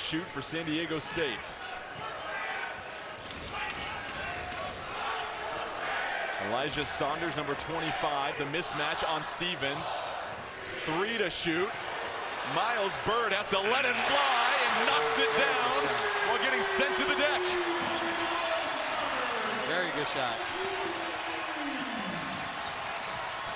shoot for San Diego State. Elijah Saunders, number 25, the mismatch on Stevens. 3 to shoot. Miles Bird has to let it fly and knocks it down while getting sent to the deck. Very good shot.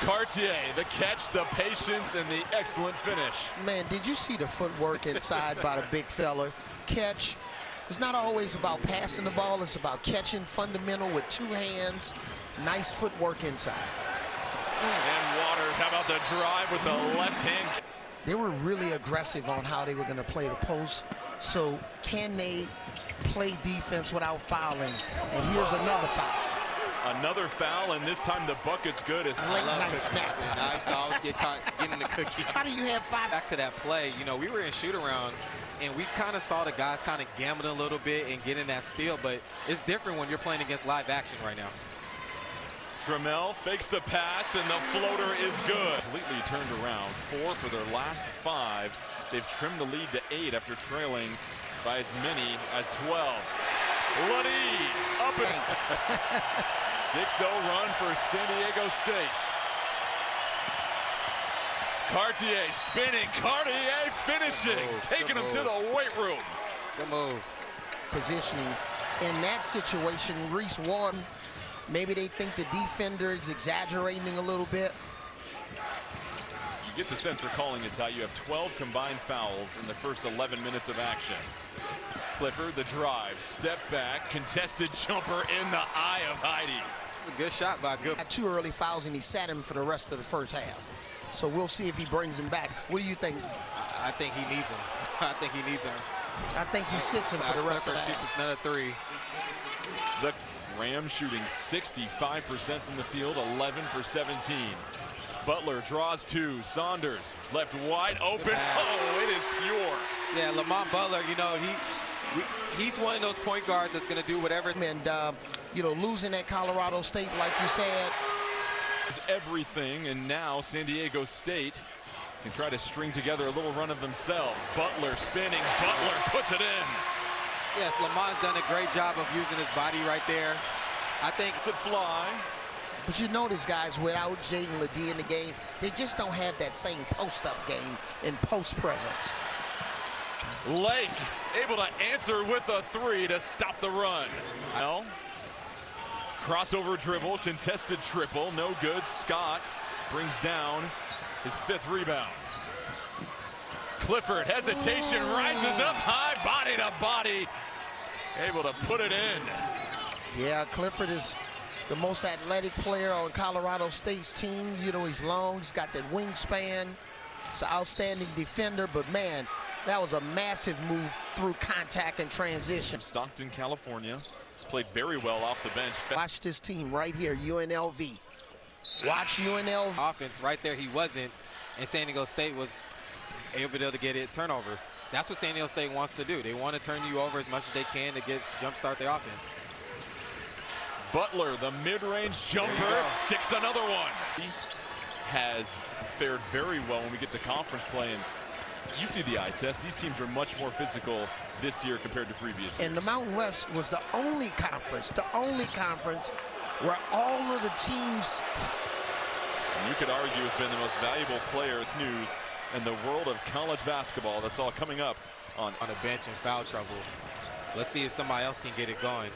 Cartier, the catch, the patience, and the excellent finish. Man, did you see the footwork inside by the big fella? Catch. It's not always about passing the ball. It's about catching fundamental with 2 hands. Nice footwork inside. And Waters, how about the drive with the left hand? They were really aggressive on how they were going to play the post. So can they play defense without fouling? And here's another foul. Another foul, and this time the bucket's good. As Nice snaps. I used to always get caught getting the cookie. How do you have 5? Back to that play, you know, we were in shoot around, and we kind of saw the guys kind of gambling a little bit and getting that steal, but it's different when you're playing against live action right now. Trammell fakes the pass, and the floater is good. Completely turned around. 4 for their last 5. They've trimmed the lead to 8 after trailing by as many as 12. Luddy up and 6-0 run for San Diego State. Cartier spinning, Cartier finishing, taking him to the weight room. Good move. Positioning. In that situation, Reese won. Maybe they think the defender is exaggerating a little bit. You get the sense they're calling it tight. You have 12 combined fouls in the first 11 minutes of action. Clifford, the drive, step back, contested jumper in the eye of Heide. This is a good shot by Good. Got 2 early fouls, and he sat him for the rest of the first half. So we'll see if he brings him back. What do you think? I think he needs him. I think he needs him. I think he sits him for the rest of the shoots half. another 3. The Rams shooting 65% from the field, 11 for 17. Butler draws 2. Saunders left wide open. Oh, it is pure. Yeah, Lamont Butler, you know, he's one of those point guards that's going to do whatever. And, you know, losing at Colorado State, like you said, is everything, and now San Diego State can try to string together a little run of themselves. Butler spinning, Butler puts it in. Yes, Lamont's done a great job of using his body right there. I think it's a fly. But you notice, guys, without Jaden Ledee in the game, they just don't have that same post-up game and post presence. Lake able to answer with a 3 to stop the run. Well, crossover dribble, contested triple, no good. Scott brings down his 5th rebound. Clifford, hesitation, rises up high, body to body, able to put it in. Yeah, Clifford is the most athletic player on Colorado State's team. You know, he's long, he's got that wingspan. He's an outstanding defender, but man, that was a massive move through contact and transition. Stockton, California, has played very well off the bench. Watch this team right here, UNLV. Watch UNLV. Offense right there, he wasn't, and San Diego State was able to get it turnover. That's what San Diego State wants to do. They want to turn you over as much as they can to jumpstart the offense. Butler, the mid-range jumper, sticks another one. He has fared very well when we get to conference play, and you see the eye test. These teams are much more physical this year compared to previous years. And the Mountain West was the only conference where all of the teams. And you could argue has been the most valuable player news in the world of college basketball. That's all coming up on a bench in foul trouble. Let's see if somebody else can get it going.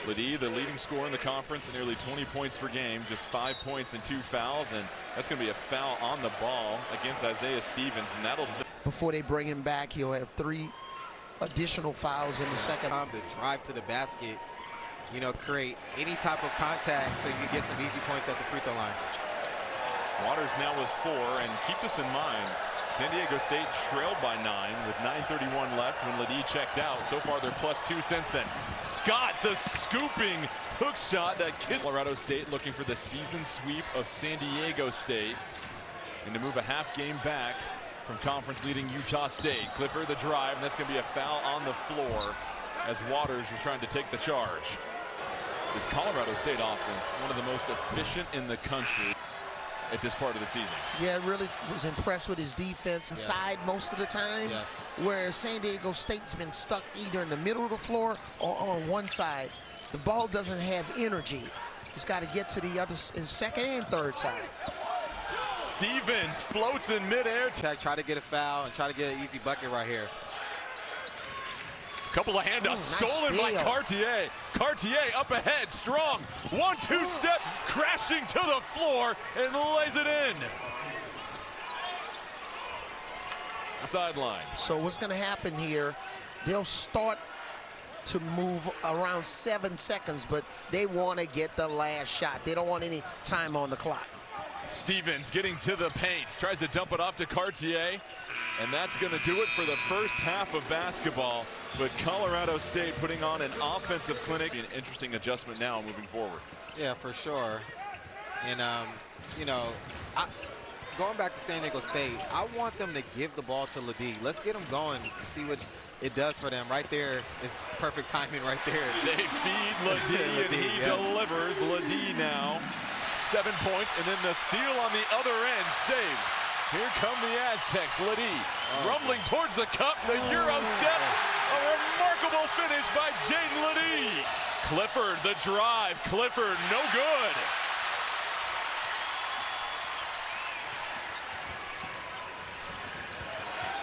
Ledee, the leading scorer in the conference, nearly 20 points per game, just 5 points and 2 fouls, and that's going to be a foul on the ball against Isaiah Stevens, and that'll. Before they bring him back, he'll have 3 additional fouls in the second. Time to drive to the basket, you know, create any type of contact so you can get some easy points at the free throw line. Waters now with 4, and keep this in mind, San Diego State trailed by 9 with 9:31 left when Ledee checked out. So far they're +2 since then. Scott, the scooping hook shot that kissed. Colorado State looking for the season sweep of San Diego State and to move a half game back from conference leading Utah State. Clifford, the drive, and that's going to be a foul on the floor as Waters was trying to take the charge. This Colorado State offense, one of the most efficient in the country. at this part of the season. Yeah, really was impressed with his defense inside most of the time, Yes. whereas San Diego State's been stuck either in the middle of the floor or on one side. The ball doesn't have energy. It's got to get to the other, second and third side. Stevens floats in midair. Try to get a foul and try to get an easy bucket right here. Couple of handoffs Nice stolen by steal. Cartier. Cartier up ahead, strong. 1-2 step, crashing to the floor and lays it in. Sideline. So what's going to happen here, they'll start to move around 7 seconds, but they want to get the last shot. They don't want any time on the clock. Stevens getting to the paint, tries to dump it off to Cartier, and that's going to do it for the first half of basketball. But Colorado State putting on an offensive clinic. An interesting adjustment now moving forward. Yeah, for sure. And, you know, going back to San Diego State, I want them to give the ball to Ledee. Let's get them going, see what it does for them. Right there, it's perfect timing right there. They feed Ledee, and he delivers. Ledee now 7 points, and then the steal on the other end, saved. Here come the Aztecs. Ledee rumbling towards the cup, the Euro step. A remarkable finish by Jaden Ledee. Clifford, the drive. Clifford, no good.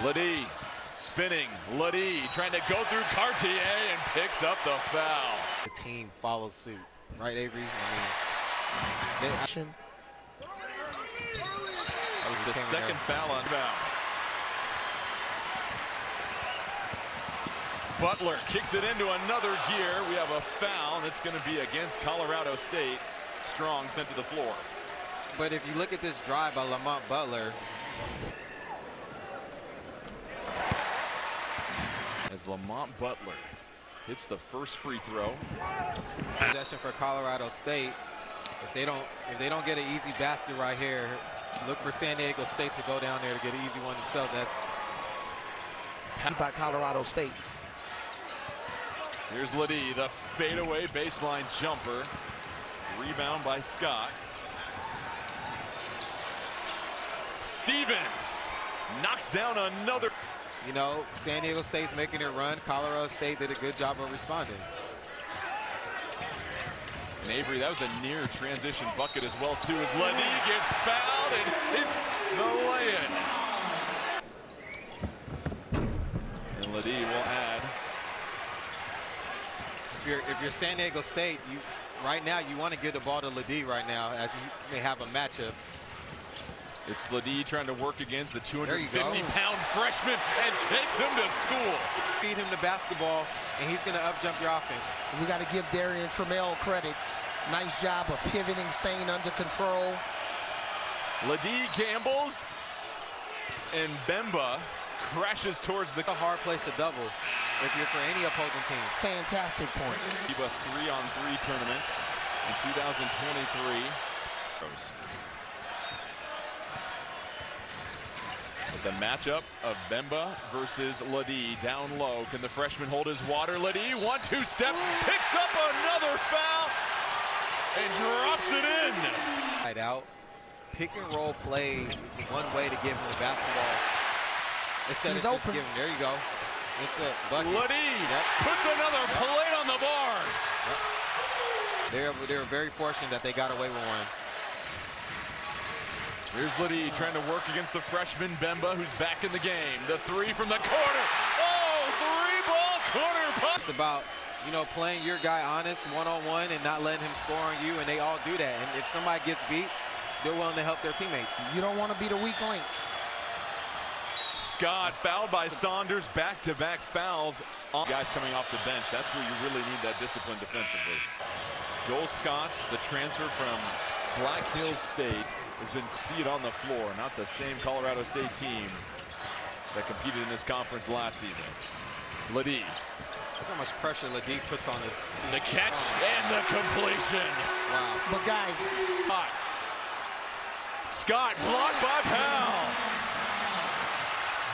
Ledee spinning. Ledee trying to go through Cartier and picks up the foul. The team follows suit, right, Avery? Action. That was the second foul on bound. Butler kicks it into another gear. We have a foul, and it's going to be against Colorado State. Strong sent to the floor. But if you look at this drive by Lamont Butler, as Lamont Butler hits the first free throw. possession for Colorado State. If they don't get an easy basket right here, look for San Diego State to go down there to get an easy one themselves. That's by Colorado State. Here's Ledee, the fadeaway baseline jumper. Rebound by Scott. Stevens knocks down another. You know, San Diego State's making it run. Colorado State did a good job of responding. And Avery, that was a near transition bucket as well too, as Ledee gets fouled and hits the lay-in. And Ledee will add. If you're San Diego State, right now you want to give the ball to Ledee right now, as he may have a matchup. It's Ledee trying to work against the 250-pound go. freshman and takes him to school. Feed him the basketball, and he's going to up-jump your offense. We got to give Darian Trammell credit. Nice job of pivoting, staying under control. Ledee gambles, and Bemba crashes towards the A hard place to double if you're for any opposing team. Fantastic point. FIBA 3-on-3 tournament in 2023. The matchup of Bemba versus Ledee down low. Can the freshman hold his water? Ledee, 1-2 step, picks up another foul and drops it in. Right out. Pick and roll plays is one way to give him the basketball. Instead He's of just open. giving, there you go. It's a bucket. Ledee puts another plate on the bar. They were very fortunate that they got away with one. Here's Ledee trying to work against the freshman Bemba, who's back in the game. The three from the corner. Oh, three-ball corner punt. It's about, you know, playing your guy honest one-on-one and not letting him score on you, and they all do that. And if somebody gets beat, they're willing to help their teammates. You don't want to be the weak link. Scott fouled by Saunders. Back-to-back fouls. Guys coming off the bench. That's where you really need that discipline defensively. Joel Scott, the transfer from Black Hills State, has been seated on the floor. Not the same Colorado State team that competed in this conference last season. Ledee. Look how much pressure Ledee puts on the team. The catch and the completion. Wow. But guys, Scott blocked by Powell.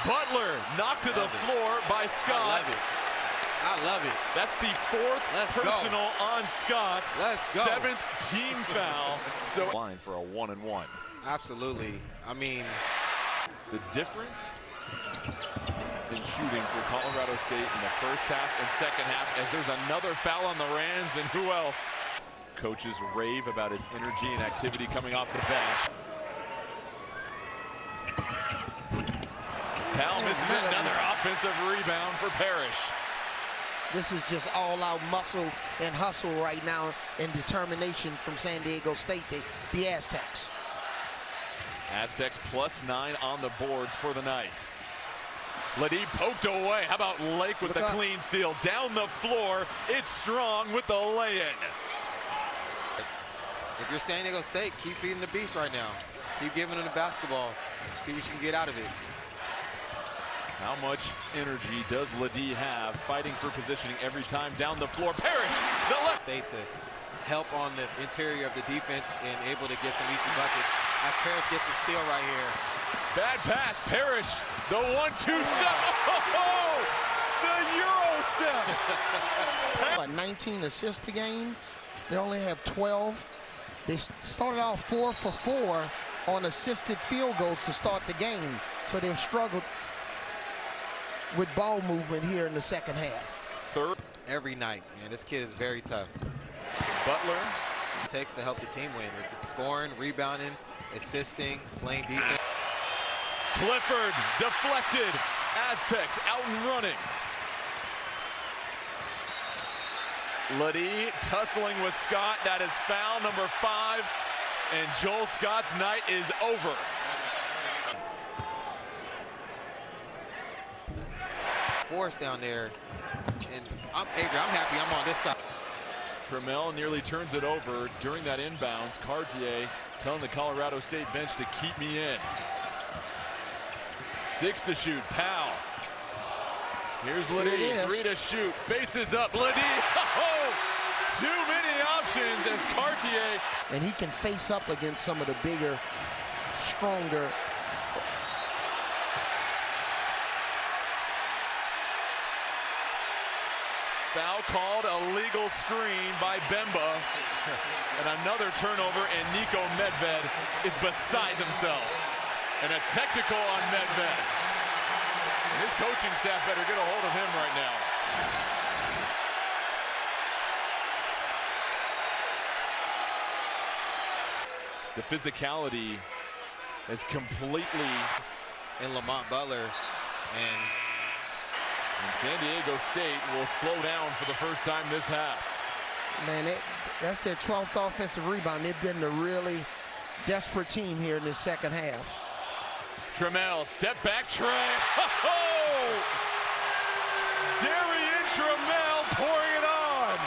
Butler knocked to the floor by Scott. I love it. That's the fourth Let's go. personal on Scott. Let's go. Seventh team foul. So line for a 1-and-1. Absolutely. I mean, The difference in shooting for Colorado State in the first half and second half, as there's another foul on the Rams, and who else? Coaches rave about his energy and activity coming off the bench. Powell misses another offensive rebound for Parrish. This is just all-out muscle and hustle right now and determination from San Diego State, the Aztecs. Aztecs +9 on the boards for the night. Ledee poked away. How about Lake with the clean steal? Down the floor, it's Strong with the lay-in. if you're San Diego State, keep feeding the beast right now. Keep giving them the basketball. See what you can get out of it. How much energy does Ledee have fighting for positioning every time down the floor? Parrish, the left. State to help on the interior of the defense and able to get some easy buckets. As Parrish gets a steal right here. Bad pass, Parrish, the 1-2 step. Oh, the Euro step. 19 assists a game. They only have 12. They started off 4 for 4 on assisted field goals to start the game. So they've struggled with ball movement here in the second half. Third. Every night, man. This kid is very tough. Butler. It takes to help the team win. If it's scoring, rebounding, assisting, playing defense. Clifford deflected. Aztecs out and running. Ledee tussling with Scott. That is foul number 5. And Joel Scott's night is over. Force down there. And Adrian, I'm happy I'm on this side. Trammell nearly turns it over during that inbounds. Cartier telling the Colorado State bench to keep me in. 6 to shoot. Powell. Here's Ledee. 3 to shoot. Faces up. Ledee. Oh, too many options as Cartier. And he can face up against some of the bigger, stronger. Foul called, a legal screen by Bemba. And another turnover, and Nico Medved is beside himself. And a technical on Medved. And his coaching staff better get a hold of him right now. The physicality is completely. And Lamont Butler. And San Diego State will slow down for the first time this half. Man, that's their 12th offensive rebound. They've been a really desperate team here in the second half. Trammell, step back tray. Oh! Darian Trammell pouring it on.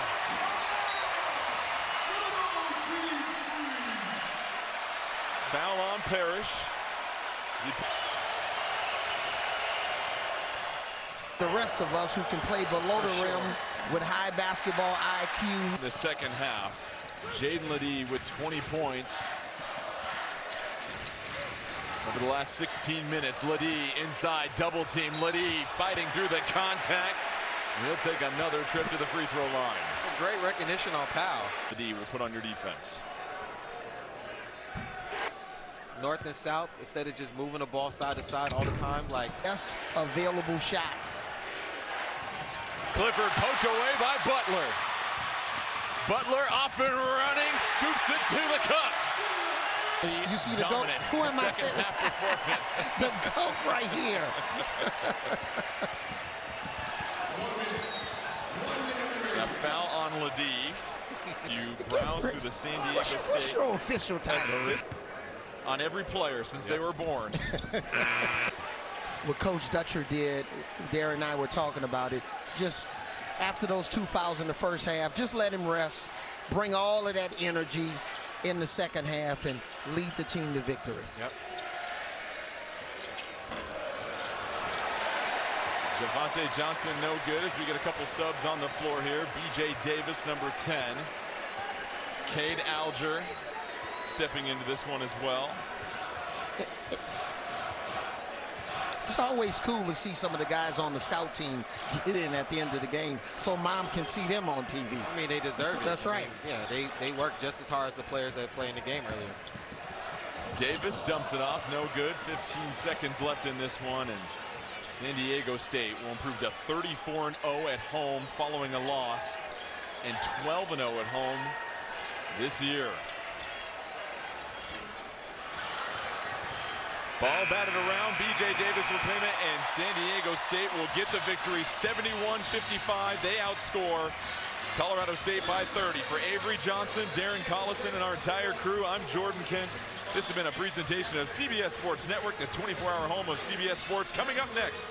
Foul on Parrish. The rest of us who can play below the rim with high basketball IQ. In the second half, Jaden Ledee with 20 points. Over the last 16 minutes, Ledee inside, double team. Ledee fighting through the contact. He'll take another trip to the free throw line. Great recognition on Powell. Ledee will put on your defense. North and south, instead of just moving the ball side to side all the time, like. That's available shot. Clifford poked away by Butler. Butler off and running, scoops it to the cup. You see the goat? Who am I saying? The goat right here. A foul on Ledee. You browse through the San Diego State. What's your official title? On every player since they were born. What Coach Dutcher did, Darren and I were talking about it, just after those 2 fouls in the first half, just let him rest, bring all of that energy in the second half and lead the team to victory. Yep. Javante Johnson no good as we get a couple subs on the floor here. BJ Davis, number 10. Cade Alger stepping into this one as well. It's always cool to see some of the guys on the scout team get in at the end of the game so mom can see them on TV. I mean, they deserve it. That's right. I mean, yeah, they work just as hard as the players that play in the game earlier. Davis dumps it off, no good. 15 seconds left in this one, and San Diego State will improve to 34-0 at home following a loss, and 12-0 at home this year. Ball batted around, B.J. Davis will claim it, and San Diego State will get the victory 71-55. They outscore Colorado State by 30. For Avery Johnson, Darren Collison, and our entire crew, I'm Jordan Kent. This has been a presentation of CBS Sports Network, the 24-hour home of CBS Sports. Coming up next,